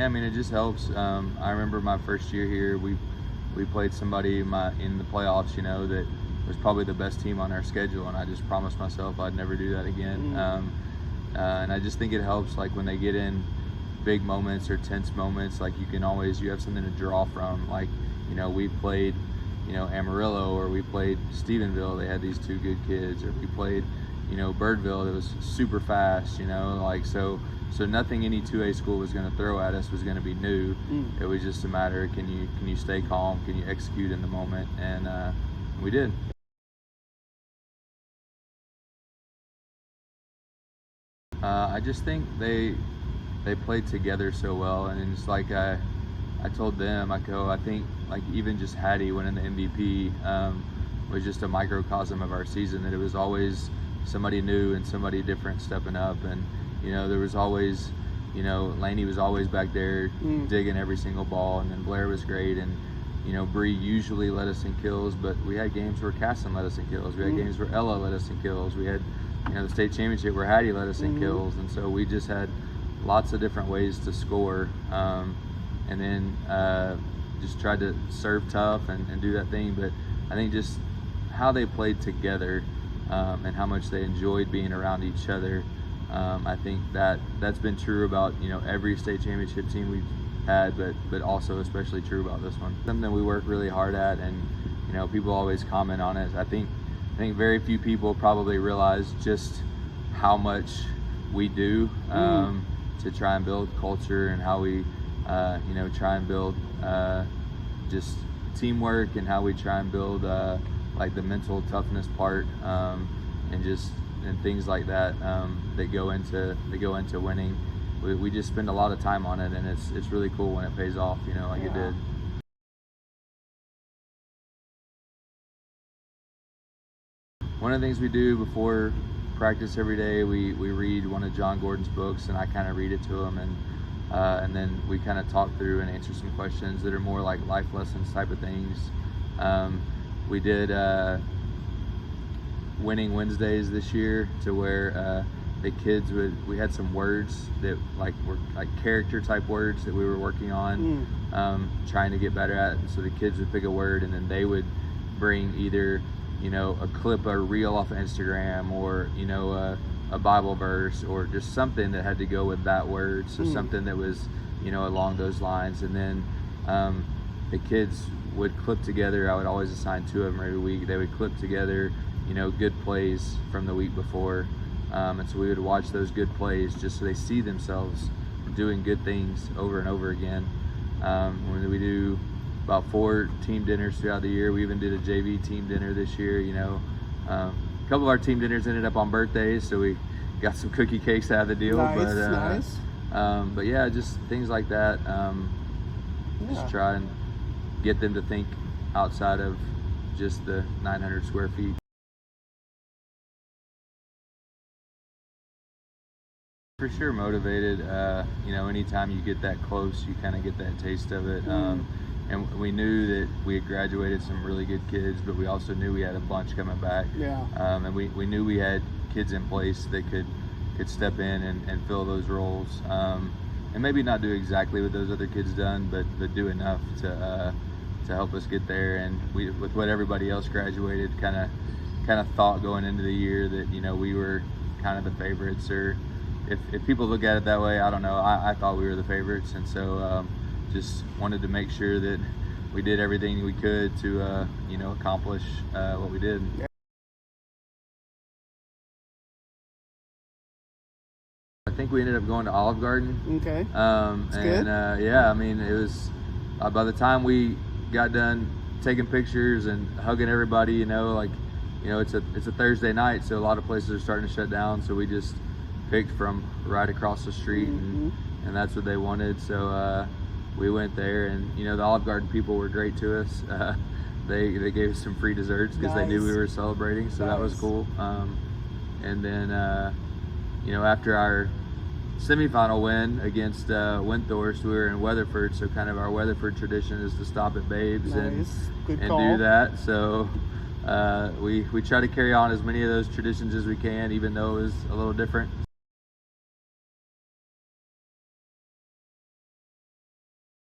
Yeah, I mean, it just helps. I remember my first year here, we played somebody in the playoffs, that was probably the best team on our schedule, and I just promised myself I'd never do that again. And I just think it helps, like when they get in big moments or tense moments, like you have something to draw from. Like, we played, Amarillo, or we played Stephenville. They had these two good kids, or we played, Birdville. That was super fast, so nothing any 2A school was going to throw at us was going to be new. It was just a matter of can you stay calm, can you execute in the moment, and we did. I just think they played together so well, and it's like I told them, I think like even just Hattie winning the MVP was just a microcosm of our season, that it was always somebody new and somebody different stepping up, and there was always, Laney was always back there digging every single ball, and then Blair was great, and Bree usually led us in kills, but we had games where Casson led us in kills. We had games where Ella led us in kills. We had the state championship where Hattie led us in kills, and so we just had lots of different ways to score, and then just tried to serve tough and do that thing. But I think just how they played together and how much they enjoyed being around each other. I think that's been true about every state championship team we've had, but also especially true about this one. Something we work really hard at, and people always comment on it. I think very few people probably realize just how much we do to try and build culture, and how we try and build just teamwork, and how we try and build like the mental toughness part, and things like that that go into winning. We just spend a lot of time on it, and it's really cool when it pays off, like it did. One of the things we do before practice every day, we read one of John Gordon's books, and I kind of read it to him, and then we kind of talk through and answer some questions that are more like life lessons type of things. We did Winning Wednesdays this year, to where the kids we had some words that were like character type words that we were working on, trying to get better at. And so the kids would pick a word, and then they would bring either a clip or reel off of Instagram, or a Bible verse, or just something that had to go with that word. So something that was along those lines. And then the kids would clip together. I would always assign 2 of them every week. They would clip together good plays from the week before, and so we would watch those good plays just so they see themselves doing good things over and over again. When we do about 4 team dinners throughout the year. We even did a JV team dinner this year. A couple of our team dinners ended up on birthdays, so we got some cookie cakes out of the deal. Nice. But yeah, just things like that. Just try and get them to think outside of just the 900 square feet. For sure motivated. Anytime you get that close, you kind of get that taste of it. And we knew that we had graduated some really good kids, but we also knew we had a bunch coming back. And we knew we had kids in place that could step in and fill those roles. And maybe not do exactly what those other kids done, but do enough to help us get there. And with what everybody else graduated, kind of thought going into the year that we were kind of the favorites, or if people look at it that way, I don't know. I thought we were the favorites, and so just wanted to make sure that we did everything we could to accomplish what we did. I think we ended up going to Olive Garden. Okay. That's good. Yeah, I mean, it was by the time we got done taking pictures and hugging everybody, it's a Thursday night, so a lot of places are starting to shut down. So we just picked from right across the street, and that's what they wanted. So we went there, and the Olive Garden people were great to us. They gave us some free desserts because they knew we were celebrating, so that was cool. And then after our semifinal win against Windthorst, we were in Weatherford, so kind of our Weatherford tradition is to stop at Babes and do that. So we try to carry on as many of those traditions as we can, even though it was a little different.